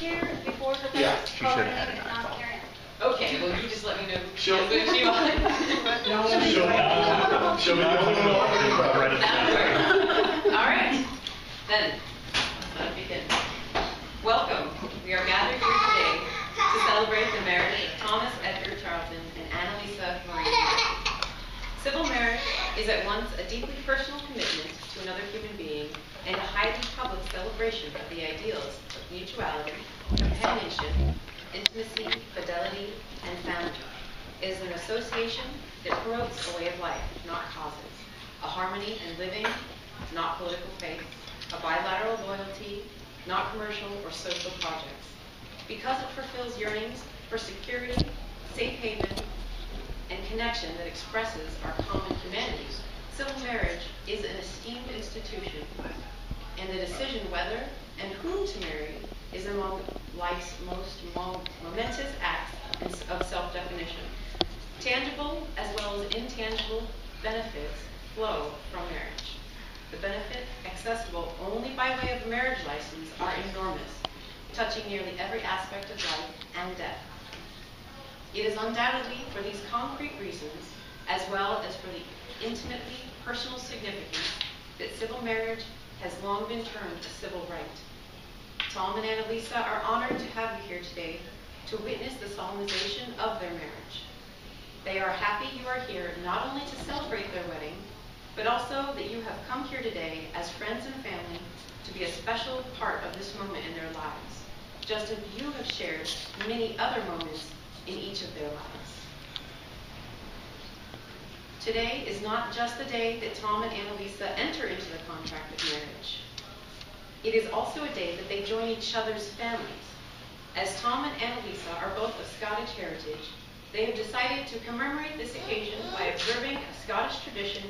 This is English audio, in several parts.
here before her Yeah, first she should have had and it. not carrying? Okay, well you just let me know She'll how good she was. She'll be doing it all. That'll work. All right, then let us begin. Welcome. We are gathered here today to celebrate the marriage of Thomas Edgar Charlton and Analisa Marie Mackie. Civil marriage is at once a deeply personal commitment to another human being and a highly public celebration of the ideals of mutuality, companionship, intimacy, fidelity, and family. It is an association that promotes a way of life, not causes, a harmony in living, not political faith, a bilateral loyalty, not commercial or social projects. Because it fulfills yearnings for security, safe haven, and connection that expresses our common humanity, civil marriage is an esteemed institution, and the decision whether and whom to marry is among life's most momentous acts of self-definition. Tangible as well as intangible benefits flow from marriage. The benefits accessible only by way of marriage license are enormous, touching nearly every aspect of life and death. It is undoubtedly for these concrete reasons, as well as for the intimately personal significance, that civil marriage has long been termed a civil right. Tom and Analisa are honored to have you here today to witness the solemnization of their marriage. They are happy you are here not only to celebrate their wedding, but also that you have come here today as friends and family to be a special part of this moment in their lives, just as you have shared many other moments in each of their lives. Today is not just the day that Tom and Analisa enter into the contract of marriage. It is also a day that they join each other's families. As Tom and Analisa are both of Scottish heritage, they have decided to commemorate this occasion by observing a Scottish tradition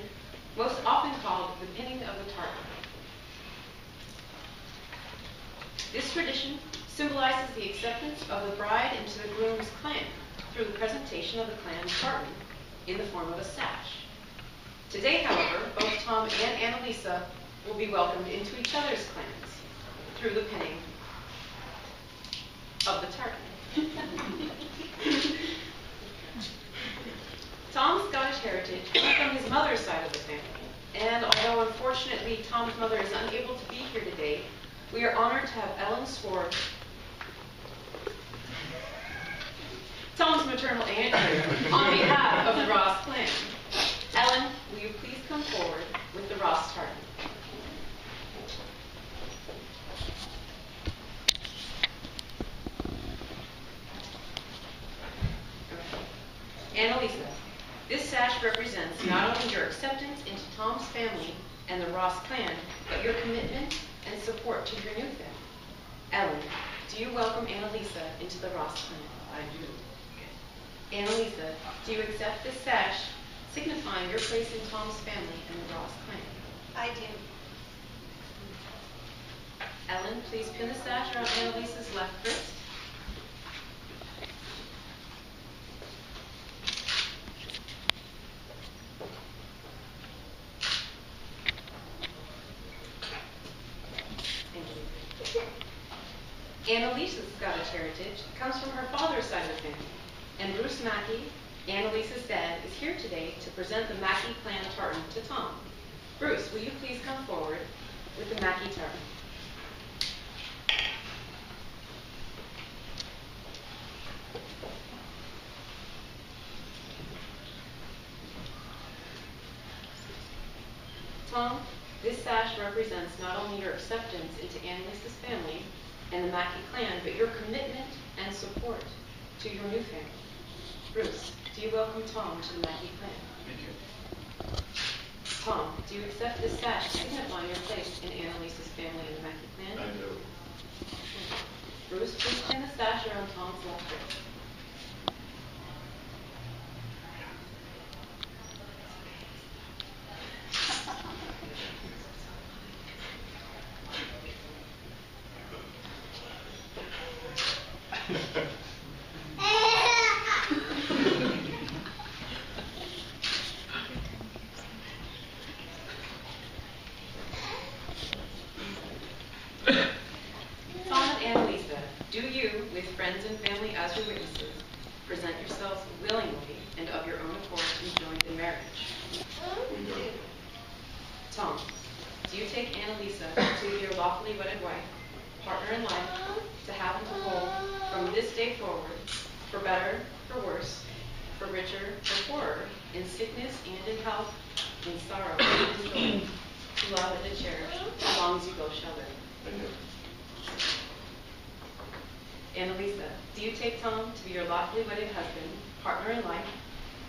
most often called the pinning of the tartan. This tradition symbolizes the acceptance of the bride into the groom's clan through the presentation of the clan tartan in the form of a sash. Today, however, both Tom and Analisa will be welcomed into each other's clans through the pinning of the tartan. Tom's Scottish heritage comes from his mother's side of the family, and although unfortunately Tom's mother is unable to be here today, we are honored to have Ellen Sword, Tom's maternal aunt, here on behalf of the Ross clan. Ellen, will you please come forward with the Ross tartan? Analisa, this sash represents not only your acceptance into Tom's family and the Ross clan, but your commitment and support to your new family. Ellen, do you welcome Analisa into the Ross clan? I do. Analisa, do you accept this sash, signifying your place in Tom's family and the Ross clan? I do. Ellen, please pin the sash around Analisa's left wrist. Analisa's Scottish heritage comes from her father's side of the family, and Bruce Mackie, Analisa's dad, is here today to present the Mackie clan tartan to Tom. Bruce, will you please come forward with the Mackie tartan? Tom, this sash represents not only your acceptance into Analisa's family and the Mackie clan, but your commitment and support to your new family. Bruce, do you welcome Tom to the Mackie clan? Thank you. Tom, do you accept this sash signifying your place in Analisa's family and the Mackie clan? I do. Bruce, please pin the sash around Tom's left wrist. Do you, with friends and family as your witnesses, present yourselves willingly and of your own accord to join in marriage? We do. Tom, do you take Analisa to be your lawfully wedded wife, partner in life, to have and to hold from this day forward, for better, for worse, for richer, for poorer, in sickness and in health, in sorrow and in joy, to love and to cherish, as long as you both shall live? I do. Analisa, do you take Tom to be your lawfully wedded husband, partner in life,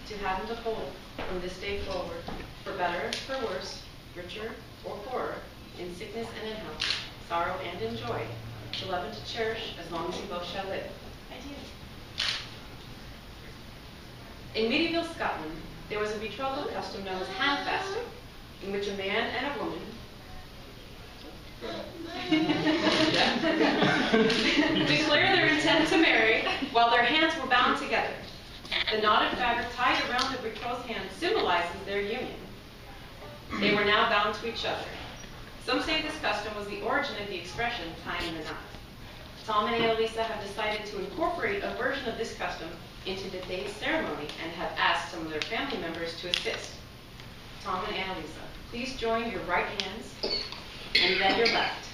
to have and to hold from this day forward, for better, for worse, richer or poorer, in sickness and in health, sorrow and in joy, to love and to cherish as long as you both shall live? I do. In medieval Scotland, there was a betrothal custom known as handfasting, in which a man and a woman declare their intent to marry while their hands were bound together. The knotted fabric tied around the betrothed's hand symbolizes their union. They were now bound to each other. Some say this custom was the origin of the expression tying the knot. Tom and Analisa have decided to incorporate a version of this custom into today's ceremony and have asked some of their family members to assist. Tom and Analisa, please join your right hands and then your left.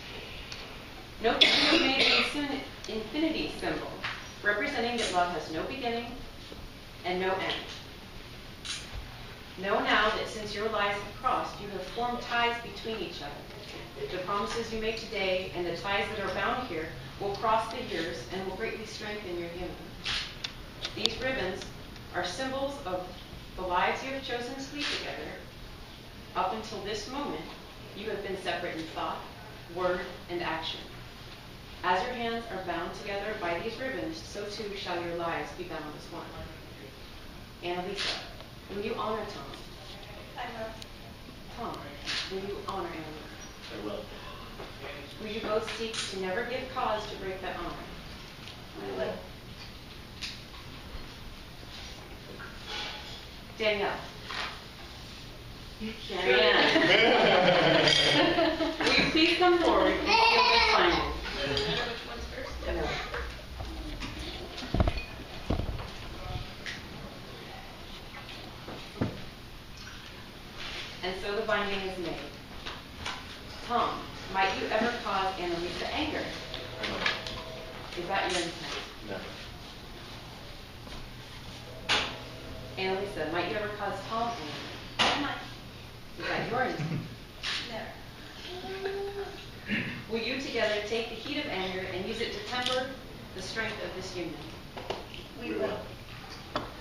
Note that you have made an infinity symbol, representing that love has no beginning and no end. Know now that since your lives have crossed, you have formed ties between each other. The promises you make today and the ties that are bound here will cross the years and will greatly strengthen your union. These ribbons are symbols of the lives you have chosen to lead together. Up until this moment, you have been separate in thought, word, and action. As your hands are bound together by these ribbons, so too shall your lives be bound as one. Analisa, will you honor Tom? I will. Tom, will you honor Analisa? I will. Will you both seek to never give cause to break that honor? I will. Danielle. Marianne. Will you please come forward and seal this binding? Which one's first? No. And so the binding is made. Tom, might you ever cause Analisa anger? I will. Is that your intent? No. Analisa, might you ever cause Tom anger? I might. Is that your intent? Never. Will you together take the heat of anger and use it to temper the strength of this union? We will.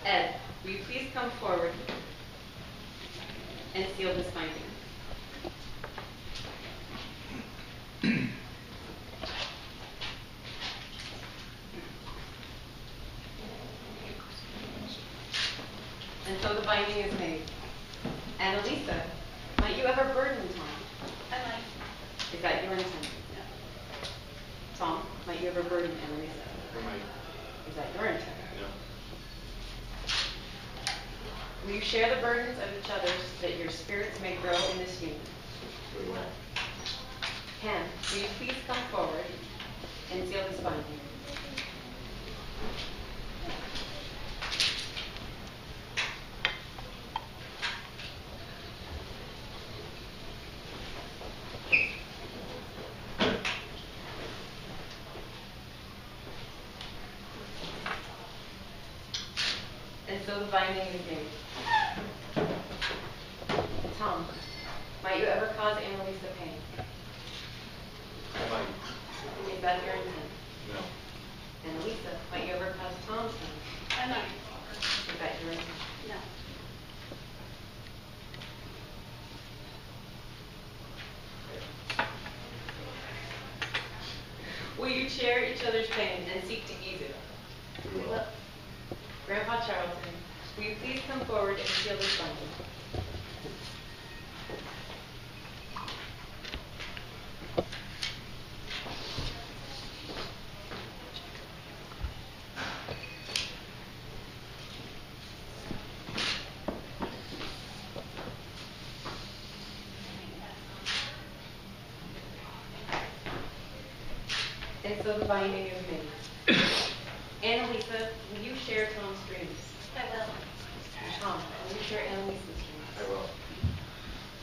Ed, will you please come forward and seal this binding? And so the binding is made. Analisa, might you ever burden Tom? I might. Is that your intent? No. Tom, might you ever burden Analisa? I might. Is that your intent? No. Will you share the burdens of each other so that your spirits may grow in this union? We will. Ken, will you please come forward and seal this binding? And so the binding is made. Tom, might you ever cause Analisa pain? I might. Is that your intent? No. Analisa, might you ever cause Tom pain? I might. Is that your intent? No. Will you share each other's pain and seek to ease it? We will. Grandpa Charlton, will you please come forward and seal this binding? And so the binding is made. Analisa, will you share Tom's dreams? I will. Tom, will you share Analisa's dreams? I will.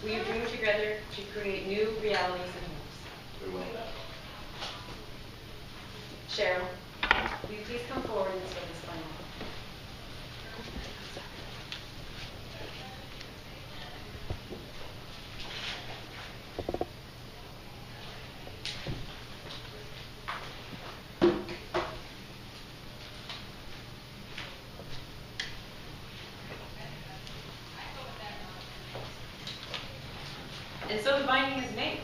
Will you dream together to create new realities and hopes? We will. Cheryl, will you please come forward and serve this final? And so the binding is made.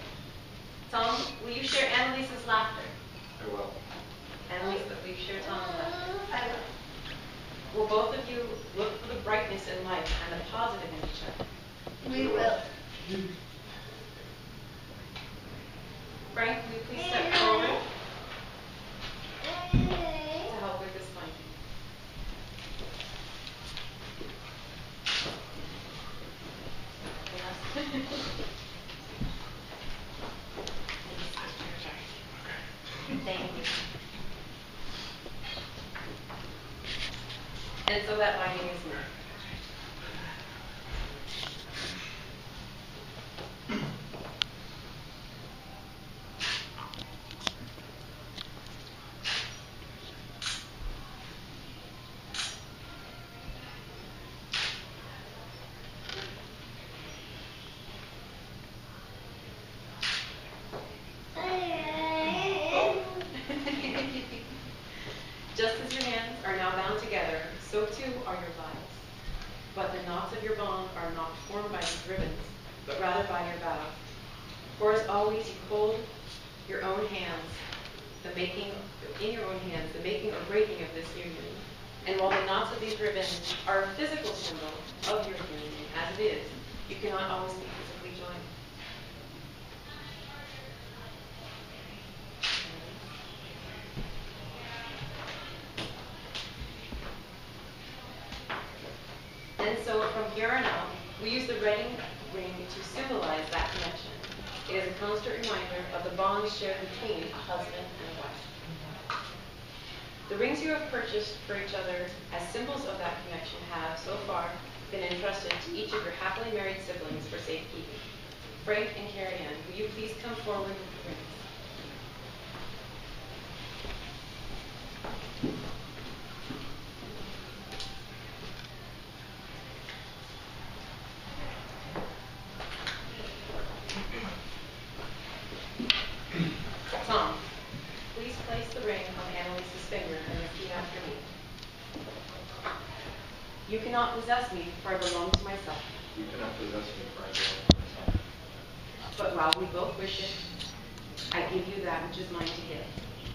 Tom, will you share Analisa's laughter? I will. Analisa, will you share Tom's laughter? I will. Will both of you look for the brightness in life and the positive in each other? We will. Frank, will you please step forward to help with this binding? Thank you. And so that binding is made. Just as your hands are now bound together, so too are your lives. But the knots of your bond are not formed by these ribbons, but rather by your vow. For as always you hold your own hands, in your own hands, the making or breaking of this union. And while the knots of these ribbons are a physical symbol of your union, as it is, you cannot always be physically joined. And so from here on out, we use the wedding ring to symbolize that connection. It is a constant reminder of the bond shared between a husband and a wife. The rings you have purchased for each other as symbols of that connection have, so far, been entrusted to each of your happily married siblings for safekeeping. Frank and Carrie Ann, will you please come forward with the rings? Tom, please place the ring on Analisa's finger and repeat after me. You cannot possess me, for I belong to myself. You cannot possess me, for I belong to myself. But while we both wish it, I give you that which is mine to give.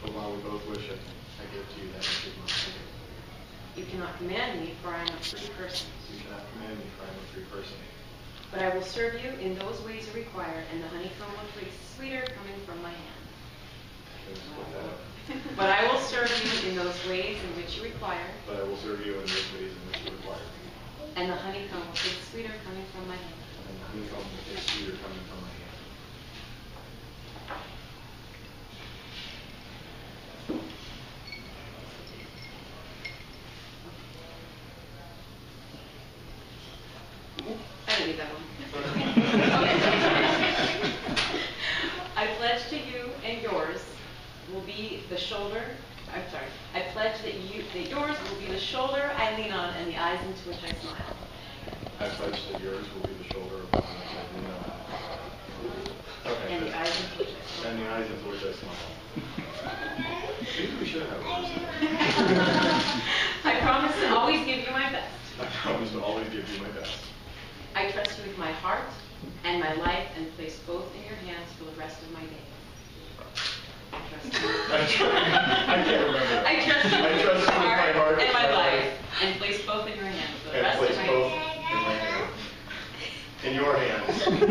But while we both wish it, I give to you that which is mine to give. You cannot command me, for I am a free person. You cannot command me, for I am a free person. But I will serve you in those ways you require, and the honeycomb will taste sweeter coming from my hand. Let's split that up. But I will serve you in those ways in which you require, But I will serve you in those ways in which you require. and the honeycomb will taste sweeter coming from my hand. And the honeycomb will taste sweeter coming from my hand. I didn't need that one. I pledge to you and yours will be the shoulder. I'm sorry. I pledge that yours will be the shoulder I lean on and the eyes into which I smile. I pledge that yours will be the shoulder upon which I lean on. Okay. And the eyes into which I smile. And the eyes into which I smile. Maybe we should have words in there. I promise to always give you my best. I promise to always give you my best. I trust you with my heart and my life and place both in your hands for the rest of my days. I trust you. I can't remember that. I trust you I with trust you my heart and my life life. and place both in your hands for the And rest place of my both days. in my hands. In your hands. For the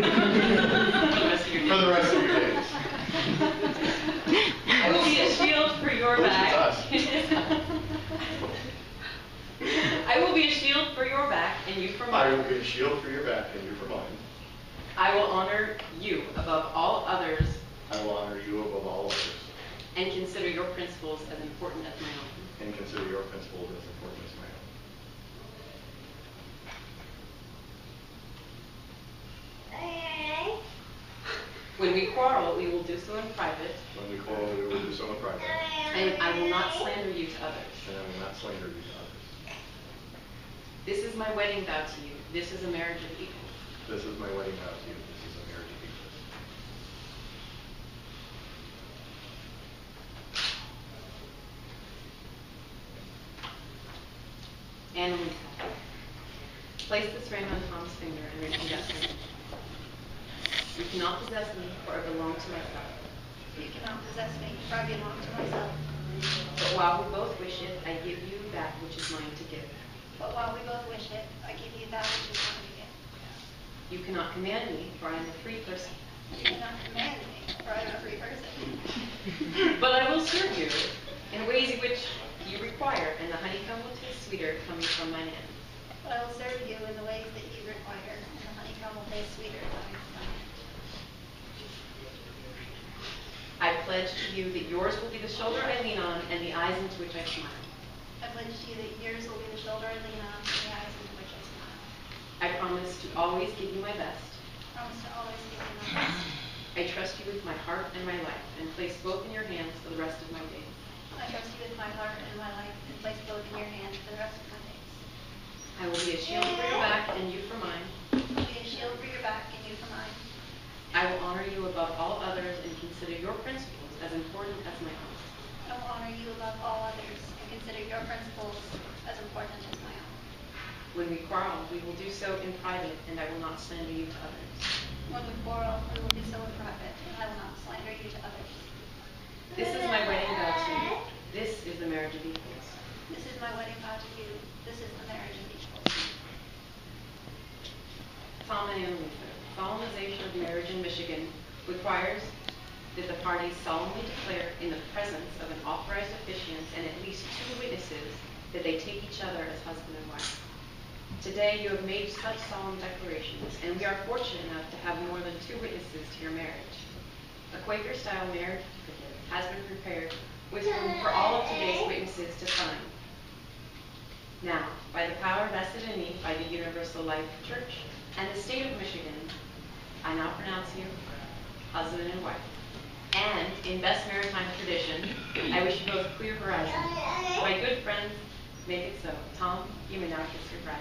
rest of your For the days. rest of your days. I will be a shield for your Which is back. us. I will be a shield for your back and you for I mine. will be a shield for your back and you for mine. I will honor you above all others I will honor you above all others. and consider your principles as important as my own. and consider your principles as important as my own. When we quarrel, we will do so in private, When we quarrel, we will do so in private, and I will not slander you to others. and I will not slander you to others. This is my wedding vow to you. This is a marriage of equals. This is my wedding vow to you. This is a marriage of equals. Analisa. Place this ring on Tom's finger and repeat after me. You cannot possess me, for I belong to myself. You cannot possess me, for I belong to myself. But while we both wish it, I give you that which is mine to give. But while we both wish it, I give you that which is mine to give. You cannot command me, for I am a free person. You cannot command me, for I am a free person. But I will serve you in ways which you require, and the honeycomb will taste sweeter coming from mine hand. But I will serve you in the ways that you require, and the honeycomb will taste sweeter coming from my hand. I pledge to you that yours will be the shoulder I lean on and the eyes into which I smile. I pledge to you that yours will be the shoulder I lean on, and the eyes into which I smile. I promise to always give you my best. I promise to always give you my best. I trust you with my heart and my life, and place both in your hands for the rest of my days. I trust you with my heart and my life, and place both in your hands for the rest of my days. I will be a shield for your back and you for mine. I will be a shield for your back and you for mine. I will honor you above all others and consider your principles as important as my own. I will honor you above all others and consider your principles as important as my own. When we quarrel, we will do so in private, and I will not slander you to others. When we quarrel, we will do so in private, and I will not slander you to others. This is my wedding vow to you. This is the marriage of equals. This is my wedding vow to you. This is the marriage of equals. Tom and Analisa. Solemnization of marriage in Michigan requires that the parties solemnly declare in the presence of an authorized officiant and at least 2 witnesses that they take each other as husband and wife. Today you have made such solemn declarations, and we are fortunate enough to have more than 2 witnesses to your marriage. A Quaker-style marriage certificate has been prepared with room for all of today's witnesses to sign. Now, by the power vested in me by the Universal Life Church and the state of Michigan, I now pronounce you husband and wife. And in best maritime tradition, I wish you both clear horizons. My good friends, make it so. Tom, you may now kiss your bride.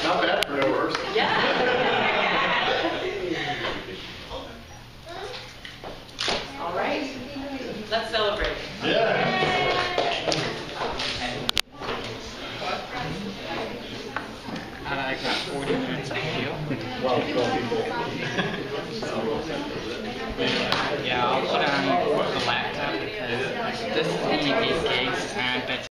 Not bad for no rehearsal. All right, let's celebrate. Yeah. I got 40 minutes, thank you. Well, Yeah, I'll put on the laptop because this is the case and that's